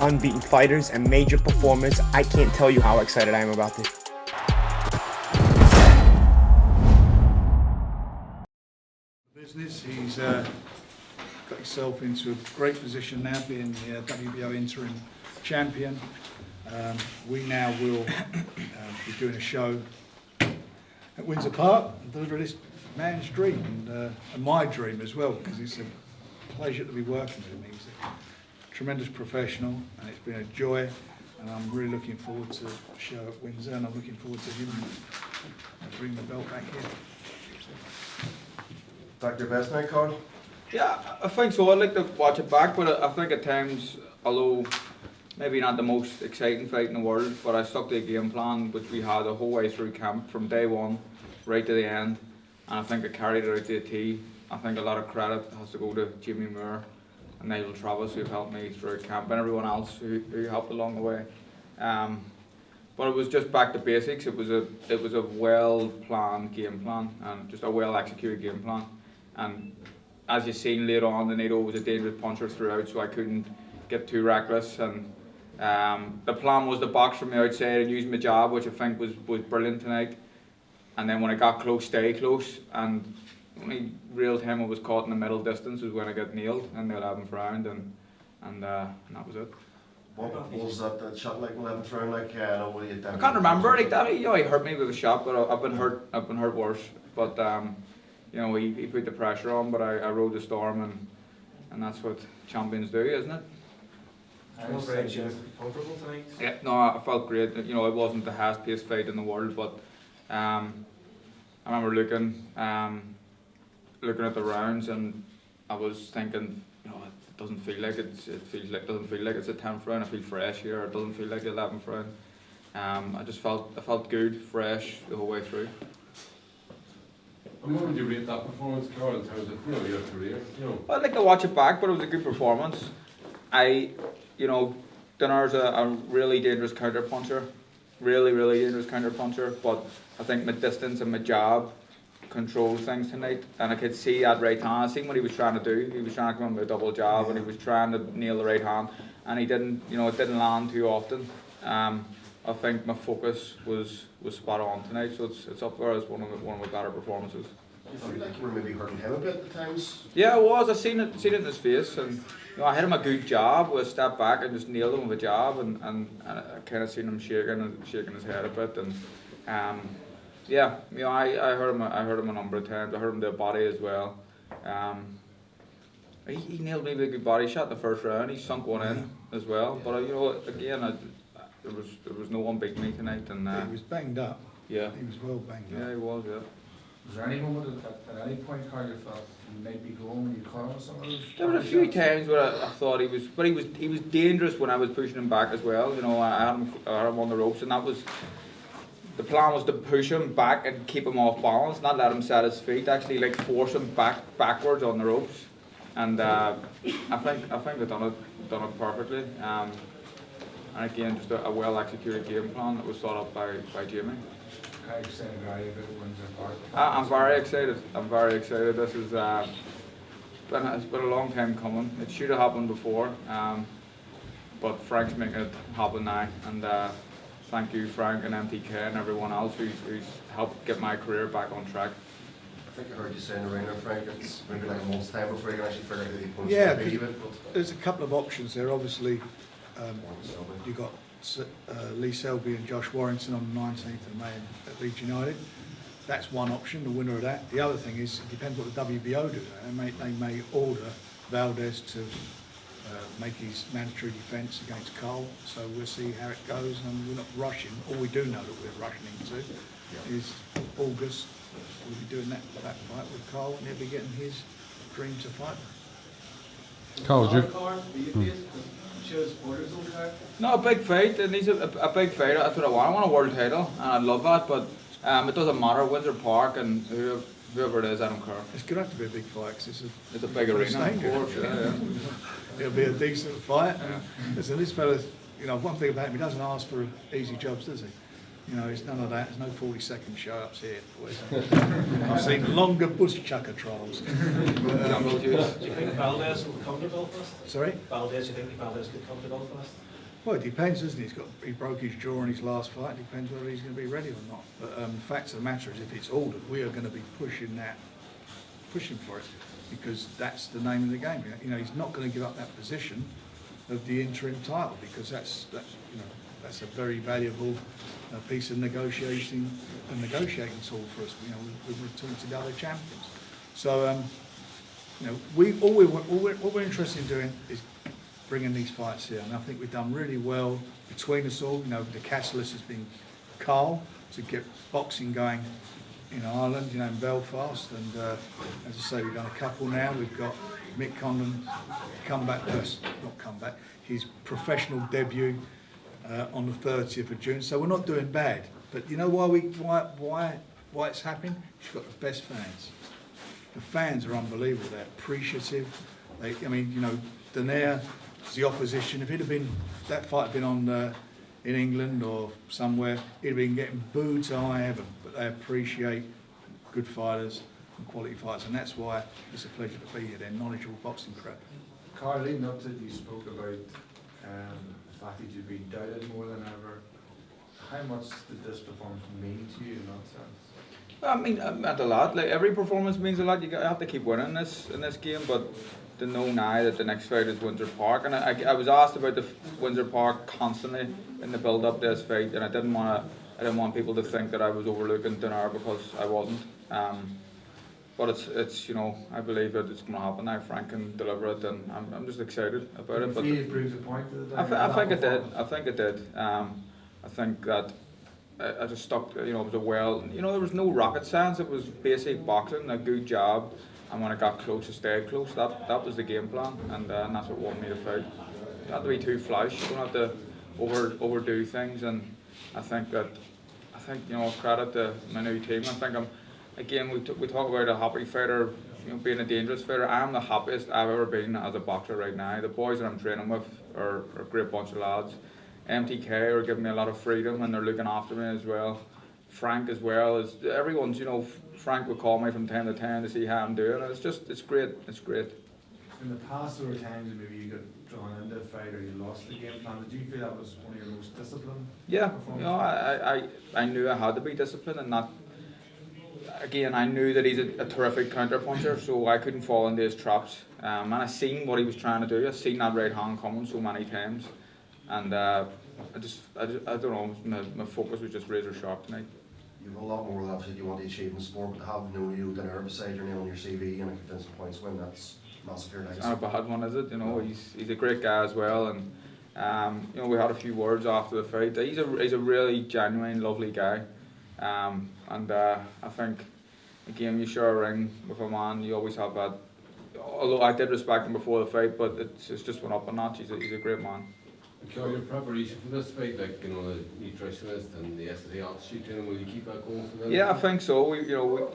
unbeaten fighters and major performers. I can't tell you how excited I am about this. Business. He's got himself into a great position now, being the WBO interim champion. We now will be doing a show at Windsor Park and deliver this man's dream and my dream as well, because it's a pleasure to be working with him. He's a tremendous professional and it's been a joy, and I'm really looking forward to the show at Windsor, and I'm looking forward to him bringing the belt back here. Dr. Best night, Carl? Yeah, I think so. I'd like to watch it back, but I think at times, although maybe not the most exciting fight in the world, but I stuck to a game plan which we had the whole way through camp from day one right to the end, and I think I carried it out to a T. I think a lot of credit has to go to Jimmy Moore and Nigel Travis, who've helped me throughout camp, and everyone else who helped along the way. But it was just back to basics. It was a well planned game plan and just a well executed game plan. And as you've seen later on, NONITO was a dangerous puncher throughout, so I couldn't get too reckless. And the plan was to box from the outside and use my jab, which I think was brilliant tonight. And then when I got close, stay close. And the only real time I was caught in the middle distance was when I got nailed in the 11th round, and that was it. What was that shot like in the 11th round? Like, I can't remember. Like that, he hurt me with a shot, but I've been hurt worse. But he put the pressure on, but I rode the storm, and that's what champions do, isn't it? Comfortable tonight? Yeah, no, I felt great. It wasn't the highest paced fight in the world, but I remember looking at the rounds, and I was thinking, it doesn't feel like doesn't feel like it's a 10th round. I feel fresh here. It doesn't feel like the 11th round. I felt good, fresh the whole way through. And what would you rate that performance, Carl, in terms of your career? Well, I'd like to watch it back, but it was a good performance. Donaire's a really dangerous counter puncher, really dangerous counter puncher. But I think my distance and my jab controlled things tonight, and I could see that right hand. I seen what he was trying to do. He was trying to come in with a double jab, and he was trying to nail the right hand, and he didn't. It didn't land too often. I think my focus was spot on tonight, so it's up there as one of my better performances. You feel like you were maybe hurting him a bit at times? Yeah, I was. I seen it in his face, and I hit him a good jab with a step back and just nailed him with a jab, and I kind of seen him shaking his head a bit, and yeah, I heard him a number of times. I heard him do a body as well. He nailed me with a good body shot in the first round. He sunk one in as well. But again, there was no one beating me tonight, and he was banged up. Yeah, he was well banged up. Yeah, he was. Yeah. Was there any moment at any point, Carl, you thought you might be going when you caught him with some of those? There were a few times where I thought he was dangerous when I was pushing him back as well. I had him on the ropes, and that was. The plan was to push him back and keep him off balance, not let him set his feet. Actually, force him backwards on the ropes, and I think they've done it perfectly. And again, just a well executed game plan that was thought up by Jimmy. How excited are you about Windsor Park? I'm very excited. This is it's been a long time coming. It should have happened before, but Frank's making it happen now, and. Thank you, Frank and MTK and everyone else who's helped get my career back on track. I think I heard you say in the ring there, Frank, it's maybe like a month's time before you can actually figure out who the opponent's yeah, going to be. But there's a couple of options there. Obviously, you've got Lee Selby and Josh Warrington on the 19th of May at Leeds United. That's one option, the winner of that. The other thing is, it depends what the WBO do. They may order Valdez to make his mandatory defence against Carl, so we'll see how it goes, and we're not rushing. All we do know that we're rushing into is August. We'll be doing that fight with Carl, and he'll be getting his dream to fight. Carl, No, a big fight, and he's a big fighter. That's what I want. I want a world title, and I love that, but it doesn't matter. Windsor Park and whoever it is, I don't care. It's going to have to be a big fight, because it's a big arena, of course. Yeah. It'll be a decent fight. Listen, this fella, one thing about him, he doesn't ask for easy jobs, does he? It's none of that. There's no 40-second show-ups here. I've seen longer bush chucker trials. Do you think Valdez will come to Belfast? Sorry? Valdez, do you think Valdez could come to Belfast? Well, it depends, doesn't it? He broke his jaw in his last fight. It depends whether he's going to be ready or not. But the fact of the matter is, if it's ordered, we are going to be pushing for it, because that's the name of the game. You know, he's not going to give up that position of the interim title, because that's a very valuable piece of negotiating tool for us. You know, we're talking to the other champions. So, you know, what we're interested in doing is bringing these fights here, and I think we've done really well between us all. You know, the catalyst has been Carl to get boxing going in Ireland, you know, in Belfast, and as I say, we've done a couple now. We've got Mick Condon his professional debut on the 30th of June. So we're not doing bad. But you know why it's happening? She's got the best fans. The fans are unbelievable. They're appreciative. I mean, you know, Donaire is the opposition. If that fight had been on in England or somewhere, he'd have been getting booed to high heaven. But they appreciate good fighters and quality fighters, and that's why it's a pleasure to be here. They're knowledgeable boxing crowd. Carl, leading up to it, you spoke about the fact that you've been doubted more than ever. How much did this performance mean to you in that sense? I mean, it meant a lot. Like, every performance means a lot. You have to keep winning in this game, but to know now that the next fight is Windsor Park, and I was asked about the Windsor Park constantly in the build-up to this fight, and I didn't want people to think that I was overlooking Donaire, because I wasn't. But it's you know, I believe that it's going to happen now. Frank can deliver it, and I'm just excited about it. But it proves a point to the I think it did. I think it did. I think that I just stuck. You know, it was there was no rocket science. It was basic boxing, a good job, and when I got close, I stayed close. That was the game plan, and that's what won me the fight. You don't have to be too flash. You don't have to overdo things, and I think you know, credit to my new team. I think again, we talk about a happy fighter, you know, being a dangerous fighter. I'm the happiest I've ever been as a boxer right now. The boys that I'm training with are a great bunch of lads. MTK are giving me a lot of freedom, and they're looking after me as well. Frank as well, as everyone's, you know, Frank would call me from time to time to see how I'm doing. It's great. In the past, there were times when maybe you got drawn into a fight or you lost the game plan. Did you feel that was one of your most disciplined? Yeah, performances? you know, I knew I had to be disciplined, and that. Again, I knew that he's a terrific counter puncher, so I couldn't fall into his traps. And I seen what he was trying to do. I seen that right hand coming so many times, and I don't know. My focus was just razor sharp tonight. You've a lot more obviously you want to achieve in sport, but to have NONITO DONAIRE beside your name on your CV and a convincing points win, that's massive legacy. It's not a bad one, is it? You know, he's a great guy as well, and you know, we had a few words after the fight. He's a really genuine, lovely guy. And I think, again, you share a ring with a man, you always have that. Although I did respect him before the fight, but it's just went up a notch. He's a great man. Your preparation for this fight, like, you know, the nutritionist and the yesterday altitude training, will you keep that going for them? Yeah, I think so. We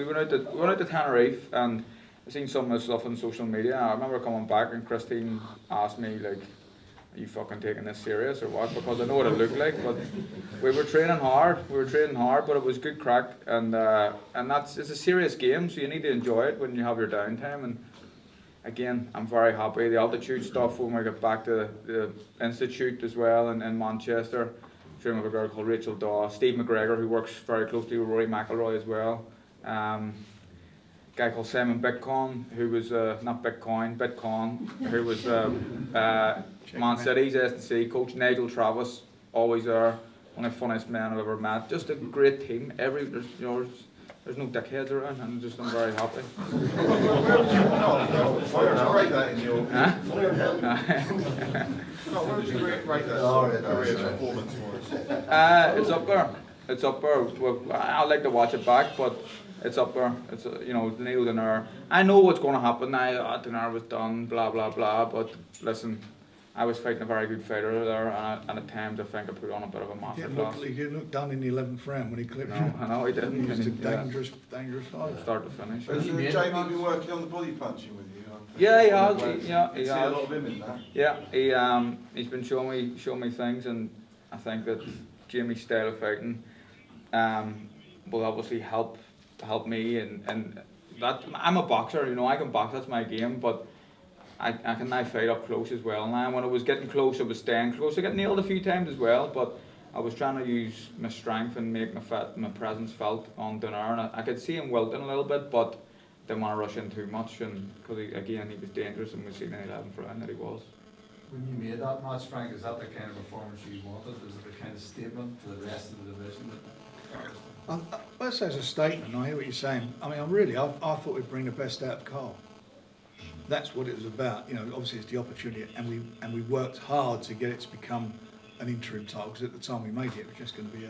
went out to Tenerife, and I seen some of the stuff on social media. I remember coming back, and Christine asked me, like, are you fucking taking this serious or what? Because I know what it looked like, but we were training hard, but it was good crack, and it's a serious game, so you need to enjoy it when you have your downtime. And again, I'm very happy. The altitude stuff, when we get back to the institute as well in Manchester, training with a girl called Rachel Daw, Steve McGregor, who works very closely with Rory McIlroy as well. Guy called Simon Bitcoin, who was Bitcoin, who was Man City's S&C coach. Nigel Travis, always there, one of the funniest men I've ever met. Just a great team. There's no dickheads around, and I'm very happy. It's up there. I like to watch it back, but it's up there. It's you know, NONITO DONAIRE. I know what's going to happen now. DONAIRE was done, blah blah blah. But listen, I was fighting a very good fighter there, and at times I think I put on a bit of a masterclass. He didn't look done in the 11th round when he clipped you. No, I know he didn't. He was a Yeah. dangerous fighter. Start to finish. Has Jamie been working on the body punching with you? Yeah, he has. He See a has. lot of him in that. Yeah, he's been showing me things, and I think that Jamie's style of fighting will obviously help me, and that I'm a boxer, you know, I can box, that's my game, but I can now fight up close as well. Now when I was getting close, I was staying close. I got nailed a few times as well, but I was trying to use my strength and make my presence felt on Donaire. And I could see him wilting a little bit, but didn't want to rush in too much. And because again, he was dangerous, and we seen in 11th round that he was. When you made that match, Frank, is that the kind of performance you wanted? Is it the kind of statement to the rest of the division? Well, as a statement, I hear what you're saying. I mean, I thought we'd bring the best out of Carl. That's what it was about. You know, obviously it's the opportunity, and we worked hard to get it to become an interim title, because at the time we made it was just going to be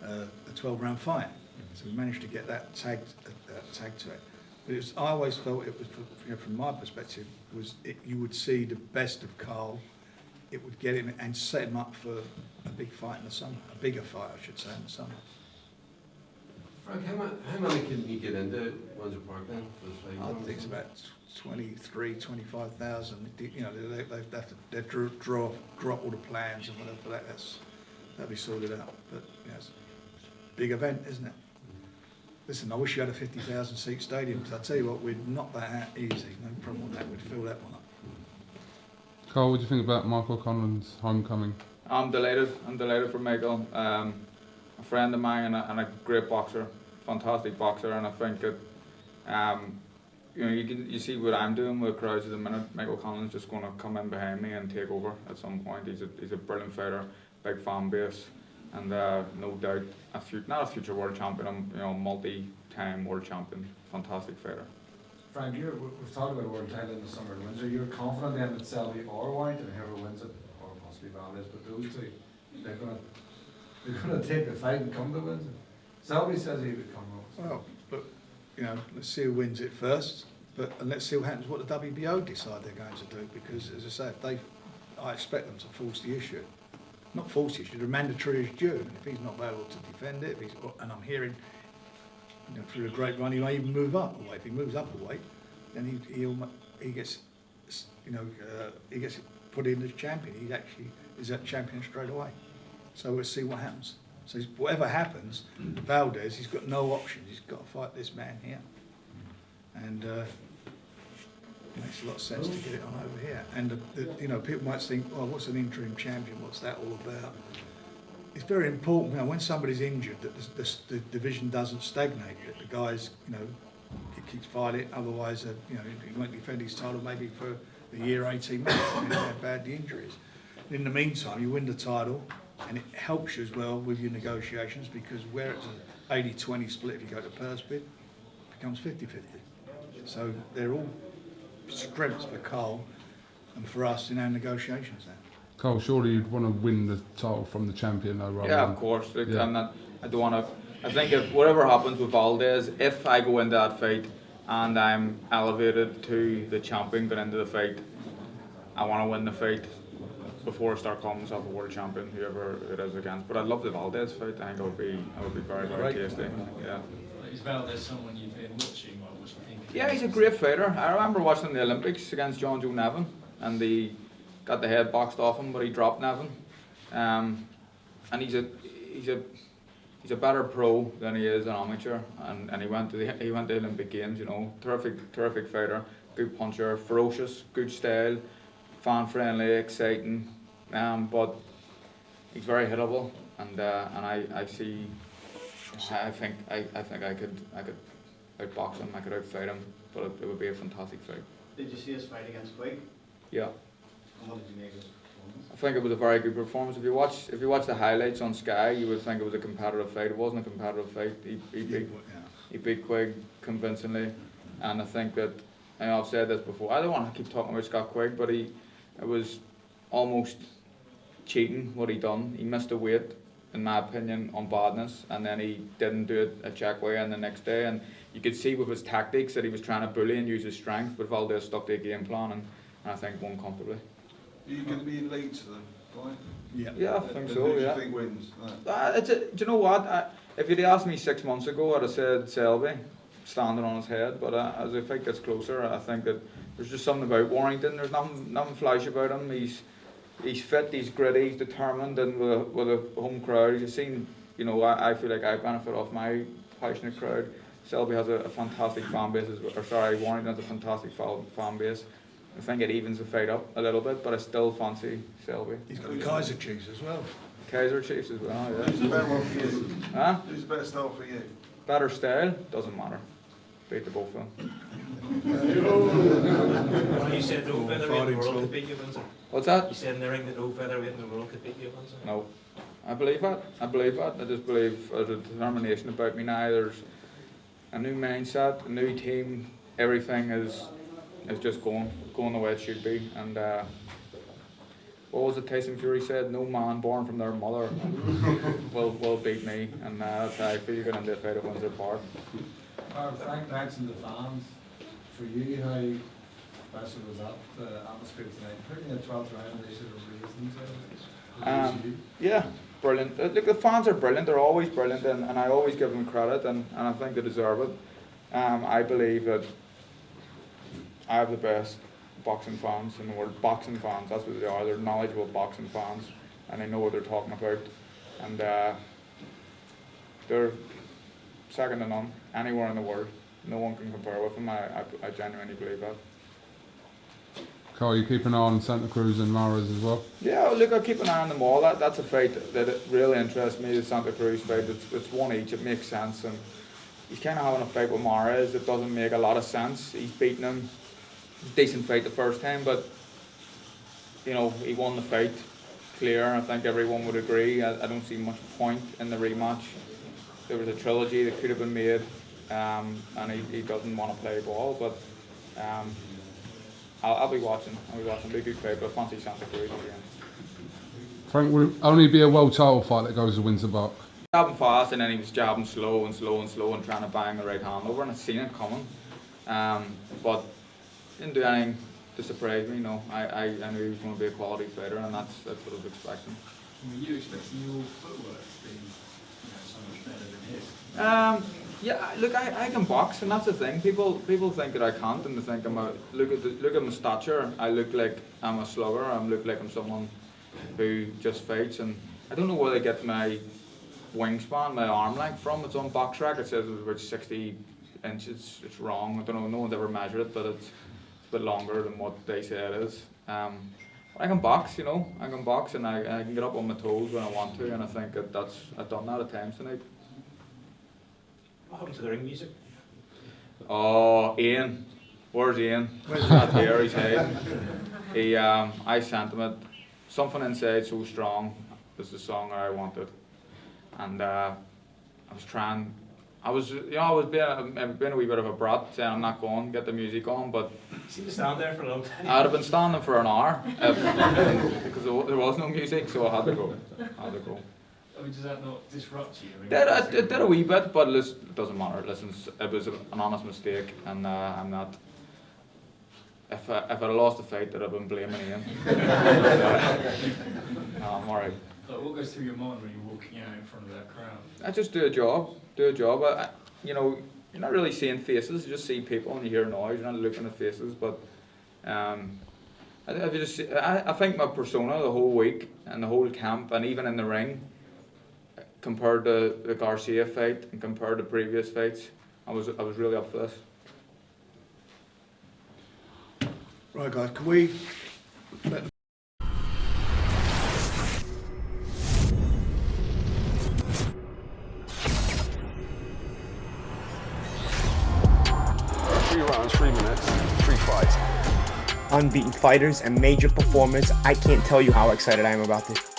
a 12-round fight. So we managed to get that tag to it. But I always felt it was, from my perspective, you would see the best of Carl. It would get him and set him up for a big fight in the summer, a bigger fight, I should say, in the summer. Frank, how many can you get into Windsor Park then for this fight? I think it's about 23, 25,000. You know, they draw up all the plans and whatever. But that'll be sorted out. But yeah, it's a big event, isn't it? Listen, I wish you had a 50,000 seat stadium, because I tell you what, we'd knock that out easy. No problem with that. We'd fill that one up. Carl, what do you think about Michael Conlon's homecoming? I'm delighted for Michael. A friend of mine and a great boxer, fantastic boxer, and I think that you know, you see what I'm doing with crowds at the minute. Michael Conlon's just going to come in behind me and take over at some point. He's a brilliant fighter, big fan base, and no doubt not a future world champion, you know, multi-time world champion, fantastic fighter. Frank, we've talked about a world title in the summer at Windsor. You're confident then that Selby or Warrington, whoever wins it, or possibly Valdez, but those two, they're going to take the fight and come to Windsor. Selby says he would come over. Well, but you know, let's see who wins it first. And let's see what happens. What the WBO decide they're going to do, because, as I say, I expect them to force the issue. Not force the issue, the mandatory is due. And if he's not able to defend it, and I'm hearing, you know, through the grapevine, he may even move up a weight. If he moves up a weight, then he gets, you know, he gets put in as champion. He actually is that champion straight away. So we'll see what happens. So whatever happens, Valdez, he's got no options. He's got to fight this man here, and it makes a lot of sense to get it on over here. And you know, people might think, "Oh, what's an interim champion? What's that all about?" It's very important, you know, when somebody's injured, that the division doesn't stagnate. That the guys, you know, he keeps fighting. Otherwise, you know, he won't defend his title maybe for a year, 18 months, depending on how bad the injury is. In the meantime, you win the title, and it helps you as well with your negotiations, because where it's an 80-20 split, if you go to purse bid, it becomes 50-50. So they're all strengths for Carl and for us in our negotiations now. Carl, surely you'd want to win the title from the champion though, rather Yeah, than... of course. Like, Yeah. I don't want to. I think if whatever happens with Valdez, if I go into that fight and I'm elevated to the champion going into the fight, I want to win the fight before I start calling myself a world champion, whoever it is against. But I'd love the Valdez fight. I think it would be very, very tasty. Yeah. Is Valdez someone you've been watching, or what you think? Yeah, he's a great fighter. I remember watching the Olympics against John Joe Nevin, and he got the head boxed off him, but he dropped Nevin. And he's a better pro than he is an amateur, and he went to the Olympic Games. You know, terrific fighter, good puncher, ferocious, good style, fan friendly, exciting. But he's very hittable, and I think I could outbox him, I could outfight him, but it would be a fantastic fight. Did you see his fight against Quigg? Yeah. And what did you make of his performance? I think it was a very good performance. If you watch the highlights on Sky, you would think it was a competitive fight. It wasn't a competitive fight. He beat Quigg convincingly, and I think that, and I've said this before, I don't want to keep talking about Scott Quigg, but it was almost cheating what he done. He missed a weight, in my opinion, on badness, and then he didn't do it at check weigh-in the next day, and you could see with his tactics that he was trying to bully and use his strength, but Valdez stuck to a game plan, and I think won comfortably. Are you going to be in lead to them, right? Yeah, I think And so, who do you yeah. think wins? Do you know what? If you'd asked me 6 months ago, I'd have said Selby, standing on his head. But as the fight gets closer, I think that there's just something about Warrington. There's nothing flash about him. He's fit, he's gritty, he's determined, and with a home crowd, you've seen. You know, I feel like I benefit off my passionate crowd. Selby has a fantastic fan base, Warrington has a fantastic fan base. I think it evens the fight up a little bit, but I still fancy Selby. He's got Kaiser Chiefs as well. Kaiser Chiefs as well, yeah. Who's the better one for you? Huh? Who's the better style for you? Better style? Doesn't matter. Beat the both of them. You said no featherweight in the world could beat you, Windsor. What's that? You said in the ring that no featherweight in the world could beat you, Windsor. No. I believe that. I believe that. I just believe there's a determination about me now. There's a new mindset, a new team. Everything is just going the way it should be. And what was it Tyson Fury said? No man born from their mother will beat me. And that's how I feel going into a fight at Windsor Park. Frank mentioned the fans. For you, how special was that, the atmosphere tonight? Putting in the 12th round, they should have raised themselves. Yeah, brilliant. Look, the fans are brilliant. They're always brilliant, and I always give them credit, and I think they deserve it. I believe that I have the best boxing fans in the world. Boxing fans, that's what they are. They're knowledgeable boxing fans, and they know what they're talking about. And they're second to none anywhere in the world. No one can compare with them. I genuinely believe that. Carl, you keep an eye on Santa Cruz and Maras as well? Yeah, look, I keep an eye on them all. That's a fight that really interests me, the Santa Cruz fight. It's one each, it makes sense. And he's kind of having a fight with Maras. It doesn't make a lot of sense. He's beaten him. Decent fight the first time, but you know, he won the fight clear. I think everyone would agree. I don't see much point in the rematch. There was a trilogy that could have been made, and he doesn't want to play ball, but I'll be watching. It'll be a good fight, but I fancy Santa Cruz again. Frank, will it only be a world title fight that goes to Windsor Park? Jabbing fast, and then he was jabbing slow and trying to bang the right hand over, and I've seen it coming. But didn't do anything to surprise me. No, I knew he was going to be a quality fighter, and that's what I was expecting. Were you expecting your footwork to be so much better than his? Yeah, look, I can box, and that's the thing. People think that I can't, and they think look at my stature. I look like I'm a slugger. I look like I'm someone who just fights, and I don't know where they get my wingspan, my arm length from. It's on Box Track. It says it's about 60 inches. It's wrong. I don't know. No one's ever measured it, but it's a bit longer than what they say it is. I can box, you know. I can box, and I can get up on my toes when I want to, and I think I've done that at times tonight. What happened to the ring music? Oh, Ian. Where's Ian? He's not here, he's hiding. I sent him it. Something Inside So Strong is the song that I wanted. And I was being a wee bit of a brat, saying I'm not going, get the music on, but You seem to stand there for a long time. I'd have been standing for an hour because there was no music, so I had to go. I mean, does that not disrupt you? I mean, It did a wee bit, but listen, it doesn't matter. Listen, it was an honest mistake, and I'm not. If I'd have lost the fight, I'd have been blaming Ian. No, I'm alright. Like, what goes through your mind when you're walking out in front of that crowd? I just do a job. You know, you're not really seeing faces. You just see people and you hear noise. You're not looking at faces, but I think my persona the whole week and the whole camp and even in the ring, compared to the Garcia fight and compared to previous fights, I was really up for this. Right, guys, can we let rounds, 3 minutes, 3 fights. Unbeaten fighters and major performers. I can't tell you how excited I am about this.